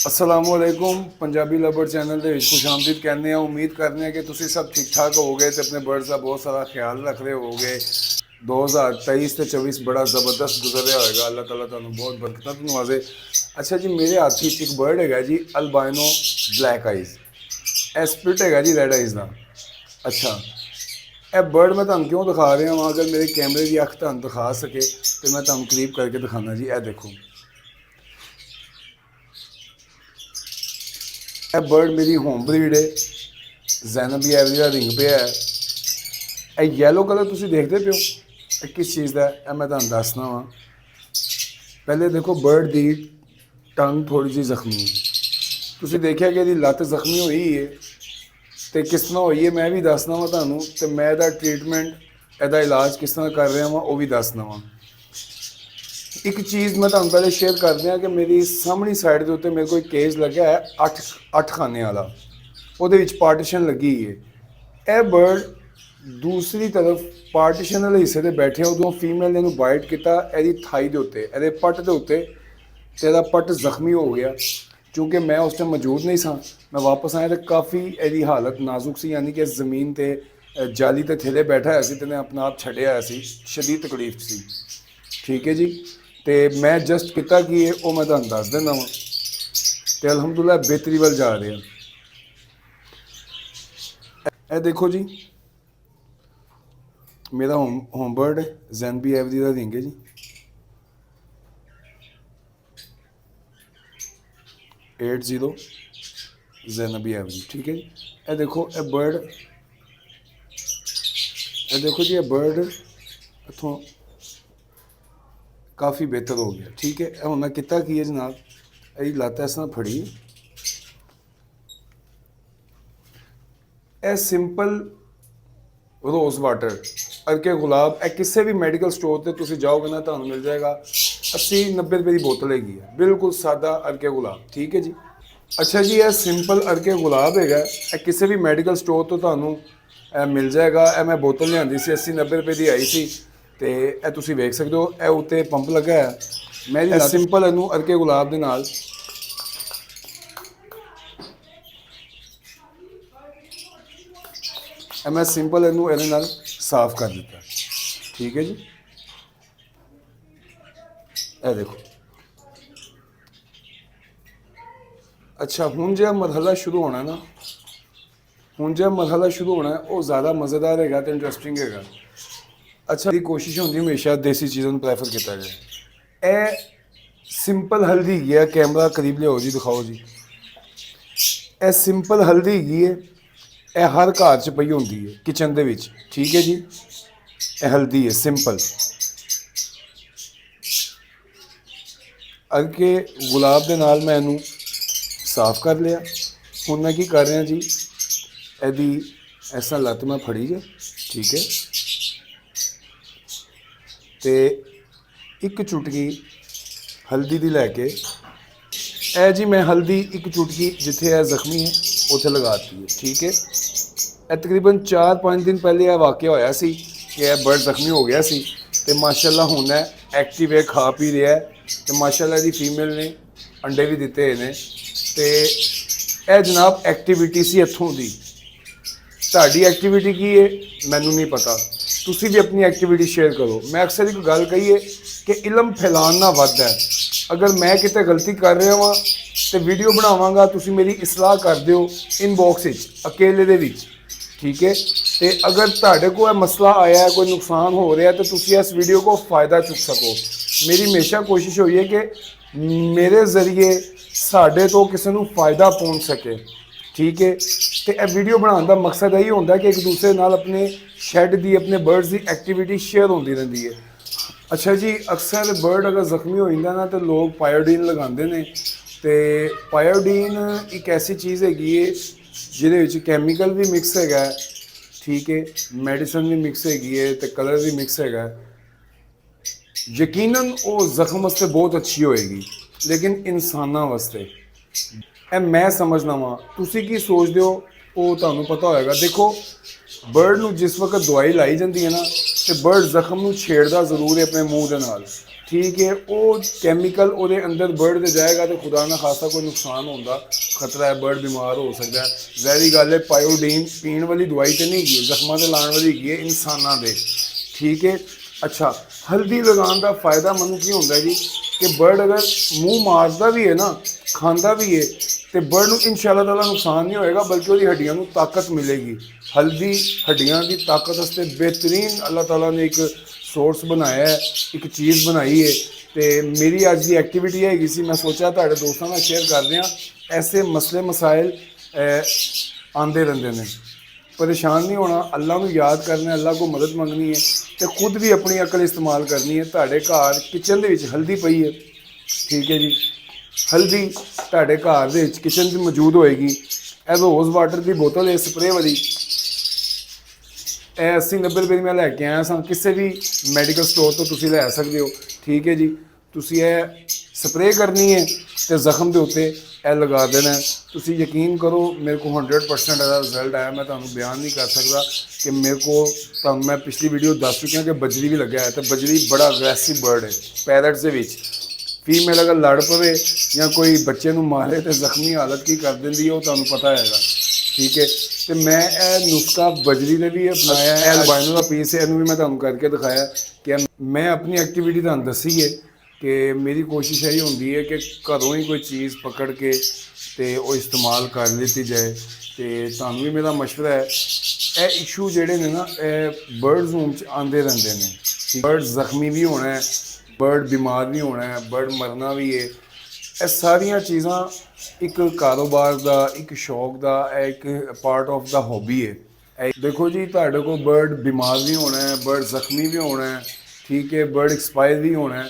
असलामुअलैकुम Punjabi lover channel ਦੇ ਵਿੱਚ ਖੁਸ਼ ਆਮਦੀਦ ਕਹਿੰਦੇ ਆ। ਉਮੀਦ ਕਰਨੇ ਆ ਕਿ ਤੁਸੀਂ ਸਭ ਠੀਕ ਠਾਕ ਹੋਵੋਗੇ ਤੇ ਆਪਣੇ ਬਰਡਸ ਦਾ ਬਹੁਤ ਸਾਰਾ ਖਿਆਲ ਰੱਖ ਰਹੇ ਹੋਵੋਗੇ। 2023 ਤੇ 24 ਬੜਾ ਜ਼ਬਰਦਸਤ ਗੁਜ਼ਰ ਰਿਹਾ ਹੋਏਗਾ। ਅੱਲਾਹ ਤਾਲਾ ਤੁਹਾਨੂੰ ਬਹੁਤ ਬਰਕਤਾਂ ਨਵਾਜ਼ੇ। ਅੱਛਾ ਜੀ, ਮੇਰੇ ਹੱਥ ਵਿੱਚ ਇੱਕ ਬਰਡ ਹੈਗਾ ਜੀ, ਅਲਬਾਈਨੋ ਬਲੈਕ ਆਈਜ਼। ਇਹ ਸਪਿਟ ਹੈਗਾ ਜੀ ਰੈਡ ਆਈਜ਼ ਦਾ। ਅੱਛਾ, ਇਹ ਬਰਡ ਮੈਂ ਤੁਹਾਨੂੰ ਕਿਉਂ ਦਿਖਾ ਰਿਹਾ ਹਾਂ, ਅਗਰ ਮੇਰੇ ਕੈਮਰੇ ਦੀ ਅੱਖ ਤੁਹਾਨੂੰ ਦਿਖਾ ਸਕੇ ਤੇ ਮੈਂ ਤੁਹਾਨੂੰ ਕਰੀਬ ਕਰਕੇ ਦਿਖਾਣਾ ਜੀ। ਇਹ ਦੇਖੋ, ਇਹ ਬਰਡ ਮੇਰੀ ਹੋਮ ਬਰੀਡ ਹੈ, ਜ਼ੈਨਬੀ ਐਵਰੀ ਦਾ ਰਿੰਗ ਪਿਆ ਹੈ। ਇਹ ਯੈਲੋ ਕਲਰ ਤੁਸੀਂ ਦੇਖਦੇ ਪਿਓ, ਇਹ ਕਿਸ ਚੀਜ਼ ਦਾ ਹੈ? ਇਹ ਮੈਂ ਤੁਹਾਨੂੰ ਦੱਸਣਾ ਵਾ। ਪਹਿਲੇ ਦੇਖੋ, ਬਰਡ ਦੀ ਟੰਗ ਥੋੜੀ ਜਿਹੀ ਜ਼ਖਮੀ ਹੈ। ਤੁਸੀਂ ਦੇਖਿਆ ਕਿ ਇਹਦੀ ਲੱਤ ਜ਼ਖਮੀ ਹੋਈ ਹੈ ਤੇ ਕਿਸ ਤਰ੍ਹਾਂ ਹੋਈ ਹੈ ਮੈਂ ਵੀ ਦੱਸਣਾ ਵਾ ਤੁਹਾਨੂੰ, ਤੇ ਮੈਂ ਇਹਦਾ ਟ੍ਰੀਟਮੈਂਟ, ਇਹਦਾ ਇਲਾਜ ਕਿਸ ਤਰ੍ਹਾਂ ਕਰ ਰਿਹਾ ਵਾਂ ਉਹ ਵੀ ਦੱਸਣਾ ਵਾ। ਇੱਕ ਚੀਜ਼ ਮੈਂ ਤੁਹਾਨੂੰ ਪਹਿਲੇ ਸ਼ੇਅਰ ਕਰ ਦਿਆਂ ਕਿ ਮੇਰੀ ਸਾਹਮਣੀ ਸਾਈਡ ਦੇ ਉੱਤੇ ਮੇਰੇ ਕੋਲ ਕੇਜ ਲੱਗਿਆ ਹੈ 8 ਖਾਨੇ ਵਾਲਾ, ਉਹਦੇ ਵਿੱਚ ਪਾਰਟੀਸ਼ਨ ਲੱਗੀ ਹੈ। ਇਹ ਬਰਡ ਦੂਸਰੀ ਤਰਫ ਪਾਰਟੀਸ਼ਨ ਵਾਲੇ ਹਿੱਸੇ 'ਤੇ ਬੈਠੇ, ਉਦੋਂ ਫੀਮੇਲ ਨੇ ਇਹਨੂੰ ਬਾਈਟ ਕੀਤਾ ਇਹਦੀ ਥਾਈ ਦੇ ਉੱਤੇ, ਇਹਦੇ ਪੱਟ ਦੇ ਉੱਤੇ, ਤੇ ਇਹਦਾ ਪੱਟ ਜ਼ਖਮੀ ਹੋ ਗਿਆ। ਕਿਉਂਕਿ ਮੈਂ ਉਸ ਟਾਈਮ ਮੌਜੂਦ ਨਹੀਂ ਸਾਂ, ਮੈਂ ਵਾਪਸ ਆਇਆ ਤਾਂ ਕਾਫੀ ਇਹਦੀ ਹਾਲਤ ਨਾਜ਼ੁਕ ਸੀ, ਯਾਨੀ ਕਿ ਜ਼ਮੀਨ 'ਤੇ ਜਾਲੀ 'ਤੇ ਥੱਲੇ ਬੈਠਾ ਹੋਇਆ ਸੀ ਤੇ ਇਹਨੇ ਆਪਣਾ ਆਪ ਛੱਡਿਆ ਹੋਇਆ ਸੀ, ਸ਼ਦੀਦ ਤਕਲੀਫ ਸੀ। ਠੀਕ ਹੈ ਜੀ, ਤੇ ਮੈਂ ਜਸਟ ਕੀਤਾ ਕਿ ਉਹ ਮੈਂ ਤੁਹਾਨੂੰ ਦੱਸ ਦਿੰਦਾ ਵਾਂ, ਤੇ ਅਲਹਮਦੁਲਿਲਾ ਬਿਹਤਰੀ ਵੱਲ ਜਾ ਰਹੇ ਹਾਂ। ਇਹ ਦੇਖੋ ਜੀ, ਮੇਰਾ ਹੋਮ ਬਰਡ ਹੈ, ਜ਼ੈਨਬੀ ਐਵਰੀ ਦਾ ਰਿੰਗ ਹੈ ਜੀ। #80 ਜ਼ੈਨਬੀ ਐਵਰੀ। ਠੀਕ ਹੈ ਜੀ, ਇਹ ਦੇਖੋ, ਇਹ ਬਰਡ, ਇਹ ਦੇਖੋ ਜੀ, ਇਹ ਬਰਡ ਇੱਥੋਂ ਕਾਫੀ ਬਿਹਤਰ ਹੋ ਗਿਆ। ਠੀਕ ਹੈ, ਹੁਣ ਮੈਂ ਕੀਤਾ ਕੀ ਹੈ ਜਨਾਬ, ਇਹਦੀ ਲੱਤ ਇਸ ਤਰ੍ਹਾਂ ਫੜੀ, ਇਹ ਸਿੰਪਲ ਰੋਜ਼ ਵਾਟਰ ਅਰਕੇ ਗੁਲਾਬ, ਇਹ ਕਿਸੇ ਵੀ ਮੈਡੀਕਲ ਸਟੋਰ ਤੇ ਤੁਸੀਂ ਜਾਓਗੇ ਨਾ ਤੁਹਾਨੂੰ ਮਿਲ ਜਾਏਗਾ। 80-90 ਰੁਪਏ ਦੀ ਬੋਤਲ ਹੈਗੀ ਹੈ, ਬਿਲਕੁਲ ਸਾਦਾ ਅਰਕੇ ਗੁਲਾਬ। ਠੀਕ ਹੈ ਜੀ। ਅੱਛਾ ਜੀ, ਇਹ ਸਿੰਪਲ ਅਰਕੇ ਗੁਲਾਬ ਹੈਗਾ, ਇਹ ਕਿਸੇ ਵੀ ਮੈਡੀਕਲ ਸਟੋਰ ਤੋਂ ਤੁਹਾਨੂੰ ਮਿਲ ਜਾਏਗਾ। ਇਹ ਮੈਂ ਬੋਤਲ ਲਿਆਂਦੀ ਸੀ, 80-90 ਰੁਪਏ ਦੀ ਆਈ ਸੀ, ਤੇ ਇਹ ਤੁਸੀਂ ਵੇਖ ਸਕਦੇ ਹੋ, ਇਹ ਉੱਤੇ ਪੰਪ ਲੱਗਾ ਹੈ। ਮੈਂ ਇਹ ਸਿੰਪਲ ਇਹਨੂੰ ਅਰਕੇ ਗੁਲਾਬ ਦੇ ਨਾਲ ਮੈਂ ਸਿੰਪਲ ਇਹਨੂੰ ਇਹਦੇ ਨਾਲ ਸਾਫ਼ ਕਰ ਦਿੱਤਾ। ਠੀਕ ਹੈ ਜੀ, ਇਹ ਦੇਖੋ। ਅੱਛਾ, ਹੁਣ ਜਿਹੜਾ ਮਰਹਲਾ ਸ਼ੁਰੂ ਹੋਣਾ ਨਾ, ਉਹ ਜ਼ਿਆਦਾ ਮਜ਼ੇਦਾਰ ਹੈਗਾ ਤੇ ਇੰਟਰਸਟਿੰਗ ਹੈਗਾ। ਅੱਛਾ, ਦੀ ਕੋਸ਼ਿਸ਼ ਹੁੰਦੀ ਹਮੇਸ਼ਾ ਦੇਸੀ ਚੀਜ਼ਾਂ ਨੂੰ ਪ੍ਰੈਫਰ ਕੀਤਾ ਜਾਏ। ਇਹ ਸਿੰਪਲ ਹਲਦੀ ਹੈਗੀ ਹੈ, ਕੈਮਰਾ ਕਰੀਬ ਲਿਆਓ ਜੀ, ਦਿਖਾਓ ਜੀ। ਇਹ ਸਿੰਪਲ ਹਲਦੀ ਹੈਗੀ ਹੈ, ਇਹ ਹਰ ਘਰ 'ਚ ਪਈ ਹੁੰਦੀ ਹੈ ਕਿਚਨ ਦੇ ਵਿੱਚ। ਠੀਕ ਹੈ ਜੀ, ਇਹ ਹਲਦੀ ਹੈ ਸਿੰਪਲ। ਅਰਕੇ ਗੁਲਾਬ ਦੇ ਨਾਲ ਮੈਂ ਇਹਨੂੰ ਸਾਫ਼ ਕਰ ਲਿਆ। ਹੁਣ ਮੈਂ ਕੀ ਕਰ ਰਿਹਾ ਜੀ, ਇਹਦੀ ਐਸਾ ਲੱਤ ਮੈਂ ਫੜੀ ਜੇ। ਠੀਕ ਹੈ, ਤੇ ਇੱਕ ਚੁਟਕੀ ਹਲਦੀ ਦੀ ਲੈ ਕੇ, ਇਹ ਜੀ ਮੈਂ ਹਲਦੀ ਇੱਕ ਚੁਟਕੀ ਜਿੱਥੇ ਇਹ ਜ਼ਖਮੀ ਹੈ ਉੱਥੇ ਲਗਾਤੀ ਹੈ। ਠੀਕ ਹੈ, ਇਹ ਤਕਰੀਬਨ 4-5 ਦਿਨ ਪਹਿਲੇ ਇਹ ਵਾਕਿਆ ਹੋਇਆ ਸੀ ਕਿ ਇਹ ਬਰਡ ਜ਼ਖਮੀ ਹੋ ਗਿਆ ਸੀ, ਤੇ ਮਾਸ਼ਾਅੱਲਾ ਹੁਣ ਇਹ ਐਕਟਿਵ ਹੈ, ਖਾ ਪੀ ਰਿਹਾ ਹੈ, ਤੇ ਮਾਸ਼ਾਅੱਲਾ ਦੀ ਫੀਮੇਲ ਨੇ ਅੰਡੇ ਵੀ ਦਿੱਤੇ ਹੋਏ ਨੇ। ਤੇ ਇਹ ਜਨਾਬ ਐਕਟੀਵਿਟੀ ਸੀ ਇੱਥੋਂ ਦੀ। ਤੁਹਾਡੀ ਐਕਟੀਵਿਟੀ ਕੀ ਹੈ ਮੈਨੂੰ ਨਹੀਂ ਪਤਾ, ਤੁਸੀਂ ਵੀ ਆਪਣੀ ਐਕਟੀਵਿਟੀ ਸ਼ੇਅਰ ਕਰੋ। ਮੈਂ ਅਕਸਰ ਇੱਕ ਗੱਲ ਕਹੀਏ ਕਿ ਇਲਮ ਫੈਲਾਉਣ ਨਾਲ ਵੱਧਦਾ ਹੈ। ਅਗਰ ਮੈਂ ਕਿਤੇ ਗਲਤੀ ਕਰ ਰਿਹਾ ਵਾਂ ਤੇ ਵੀਡੀਓ ਬਣਾਵਾਂਗਾ, ਤੁਸੀਂ ਮੇਰੀ ਇਸਲਾਹ ਕਰ ਦਿਓ ਇਨਬਾਕਸ ਵਿੱਚ, ਅਕੇਲੇ ਦੇ ਵਿੱਚ। ਠੀਕ ਹੈ, ਤੇ ਅਗਰ ਤੁਹਾਡੇ ਕੋਲ ਇਹ ਮਸਲਾ ਆਇਆ, ਕੋਈ ਨੁਕਸਾਨ ਹੋ ਰਿਹਾ, ਤਾਂ ਤੁਸੀਂ ਇਸ ਵੀਡੀਓ ਕੋ फ़ायदा ਚੁੱਕ ਸਕੋ। ਮੇਰੀ ਹਮੇਸ਼ਾ ਕੋਸ਼ਿਸ਼ ਹੋਈ ਹੈ ਕਿ ਮੇਰੇ ਜ਼ਰੀਏ ਸਾਡੇ ਤੋਂ ਕਿਸੇ ਨੂੰ फ़ायदा ਪਹੁੰਚ ਸਕੇ। ਠੀਕ ਹੈ, ਤੇ ਇਹ ਵੀਡੀਓ ਬਣਾਉਣ ਦਾ ਮਕਸਦ ਇਹੀ ਹੁੰਦਾ ਕਿ ਇੱਕ ਦੂਸਰੇ ਨਾਲ ਆਪਣੇ ਸ਼ੈੱਡ ਦੀ, ਆਪਣੇ ਬਰਡਸ ਦੀ ਐਕਟੀਵਿਟੀ ਸ਼ੇਅਰ ਹੁੰਦੀ ਰਹਿੰਦੀ ਹੈ। ਅੱਛਾ ਜੀ, ਅਕਸਰ ਬਰਡ ਅਗਰ ਜ਼ਖਮੀ ਹੋ ਜਾਂਦਾ ਨਾ, ਤਾਂ ਲੋਕ ਪਾਇਓਡੀਨ ਲਗਾਉਂਦੇ ਨੇ, ਤੇ ਪਾਇਓਡੀਨ ਇੱਕ ਐਸੀ ਚੀਜ਼ ਹੈਗੀ ਹੈ ਜਿਹਦੇ ਵਿੱਚ ਕੈਮੀਕਲ ਵੀ ਮਿਕਸ ਹੈਗਾ। ਠੀਕ ਹੈ, ਮੈਡੀਸਨ ਵੀ ਮਿਕਸ ਹੈਗੀ ਹੈ, ਤੇ ਕਲਰ ਵੀ ਮਿਕਸ ਹੈਗਾ। ਯਕੀਨਨ ਉਹ ਜ਼ਖਮ ਵਾਸਤੇ ਬਹੁਤ ਅੱਛੀ ਹੋਏਗੀ, ਲੇਕਿਨ ਇਨਸਾਨਾਂ ਵਾਸਤੇ ਇਹ ਮੈਂ ਸਮਝਦਾ ਵਾਂ। ਤੁਸੀਂ ਕੀ ਸੋਚਦੇ ਹੋ ਉਹ ਤੁਹਾਨੂੰ ਪਤਾ ਹੋਏਗਾ। ਦੇਖੋ, ਬਰਡ ਨੂੰ ਜਿਸ ਵਕਤ ਦਵਾਈ ਲਾਈ ਜਾਂਦੀ ਹੈ ਨਾ, ਤੇ ਬਰਡ ਜ਼ਖਮ ਨੂੰ ਛੇੜਦਾ ਜ਼ਰੂਰ ਹੈ ਆਪਣੇ ਮੂੰਹ ਦੇ ਨਾਲ, ठीक है, वो कैमिकल ਉਹਦੇ अंदर बर्ड ਦੇ जाएगा तो खुदा ना खासा कोई नुकसान होगा, खतरा है, बर्ड बीमार हो सकता है। ज़ाहिर गल है पायोडीन पीण वाली दवाई तो नहीं है, जख्मां ते लाने वाली है इंसानां दे, ठीक है। अच्छा, हल्दी लगाने का फायदा मैनूं की होंदा जी कि बर्ड अगर मूँह मारदा भी है ना, खांदा भी है, तो बर्ड नूं इंशाअल्लाह ताला नुकसान नहीं होएगा, बल्कि उसदी हड्डियां नूं ताकत मिलेगी। हल्दी हड्डियां की ताकत वास्ते बेहतरीन अल्लाह ताला ने एक सोर्स बनाया है, एक चीज़ बनाई है। तो मेरी अज की एक्टिविटी हैगी सी, मैं सोचा तुहाडे दोस्तां नाल शेयर करदे आं। ऐसे मसले मसाइल आंदे रहिंदे ने, परेशान नहीं होना, अल्लाह को याद करना, अल्लाह को मदद मंगनी है, तो खुद भी अपनी अकल इस्तेमाल करनी है। तुहाडे घर किचन दे विच हल्दी पई है, ठीक है जी, हल्दी तुहाडे घर दे विच किचन च मौजूद होएगी। ए रोज़ वाटर की बोतल है स्प्रे वाली, 80-90 रुपए मैं लैके आया सां, किसी भी मैडिकल स्टोर तो तुसीं लै सकते हो, ठीक है जी। तुसीं स्प्रे करनी है तो जख्म के उत्ते लगा देना है। तुसीं यकीन करो मेरे को 100% रिजल्ट आया। मैं तुहानूं बयान नहीं कर सकता कि मेरे को, तुहानूं मैं पिछली वीडियो दस चुकिया कि बजरी भी लग्या है, तो बजरी बड़ा अग्रैसिव बर्ड है पैरट्स दे विच। फीमेल अगर लड़ पवे या कोई बच्चे नूं मारे तो जख्मी हालत की कर देंदी है, वो तुहानूं पता हैगा, ठीक है। तो मैं ये नुस्खा बजरी ने भी अपनाया है, अल्बाइनो का पीस है, इनू भी मैं तुहानूं करके दिखाया कि मैं अपनी एक्टिविटी तुहानूं दसी है कि मेरी कोशिश यही होंदी है कि घरों ही कोई चीज़ पकड़ के तो वो इस्तेमाल कर लीती जाए। तो तुहानूं भी मेरा मशवरा है, ये इशू जिहड़े ने ना बर्ड जूम च आंदे रहिंदे ने, बर्ड जख्मी भी होना है, बर्ड बीमार भी होना है, बर्ड मरना भी है। ਇਹ ਸਾਰੀਆਂ ਚੀਜ਼ਾਂ ਇੱਕ ਕਾਰੋਬਾਰ ਦਾ, ਇੱਕ ਸ਼ੌਕ ਦਾ, ਇੱਕ ਪਾਰਟ ਆਫ ਦਾ ਹੌਬੀ ਹੈ। ਦੇਖੋ ਜੀ, ਤੁਹਾਡੇ ਕੋਲ ਬਰਡ ਬਿਮਾਰ ਵੀ ਹੋਣਾ ਹੈ, ਬਰਡ ਜ਼ਖਮੀ ਵੀ ਹੋਣਾ ਹੈ, ਠੀਕ ਹੈ, ਬਰਡ ਐਕਸਪਾਇਰ ਵੀ ਹੋਣਾ ਹੈ,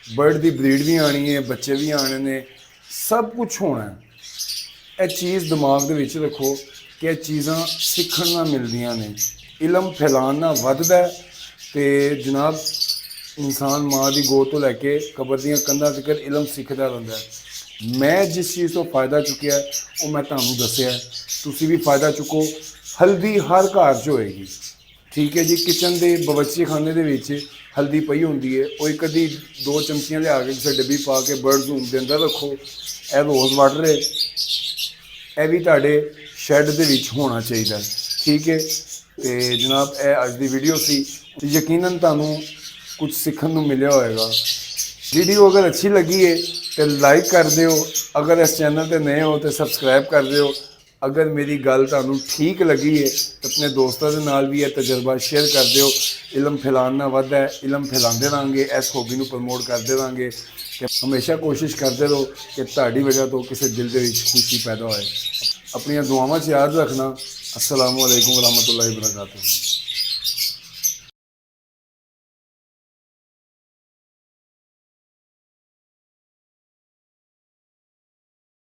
ਬਰਡ ਦੀ ਬਰੀਡ ਵੀ ਆਣੀ ਹੈ, ਬੱਚੇ ਵੀ ਆਣੇ ਨੇ, ਸਭ ਕੁਝ ਹੋਣਾ ਹੈ। ਇਹ ਚੀਜ਼ ਦਿਮਾਗ ਦੇ ਵਿੱਚ ਰੱਖੋ ਕਿ ਇਹ ਚੀਜ਼ਾਂ ਸਿੱਖਣ ਨਾਲ ਮਿਲਦੀਆਂ ਨੇ, ਇਲਮ ਫੈਲਾਉਣ ਨਾਲ ਵੱਧਦਾ ਤੇ ਜਨਾਬ इंसान माँ की गोद तो लैके कबर दी कंधा तक इलम सीखता रहा है। मैं जिस चीज़ तो फ़ायदा चुकिया वो मैं तुहानूं दस्सिया, तुसीं भी फ़ायदा चुको। हल्दी हर घर च होएगी, ठीक है जी। किचन के बवच्ची खाने के विच हल्दी पई होंदी है, वो एक अद्धी 2 चमचियाँ लिया के किसी डब्बी पा के बर्ड जूम के अंदर रखो। यह रोज़ वाटर है, यह भी तुहाडे शैड दे विच होना चाहिए, ठीक है। तो जनाब यह अज की वीडियो सी, यकीनन तुहानूं कुछ सीखने को मिले होएगा। वीडियो अगर अच्छी लगी है तो लाइक कर दियो, अगर इस चैनल पर नए हो तो सबसक्राइब कर दियो। अगर मेरी गल तुहानूं ठीक लगी है तो अपने दोस्तों के नाल भी यह तजर्बा शेयर कर दियो। इलम फैलाना वधदा है, इलम फैलाते रहेंगे, इस हॉबी को प्रमोट करते रहेंगे। हमेशा कोशिश करते रहो कि तुहाडी वजह तो किसी दिल के विच खुशी पैदा होए। अपनी दुआवां च याद रखना। अस्सलामु अलैकुम वरहमतुल्लाहि वबरकातुहू।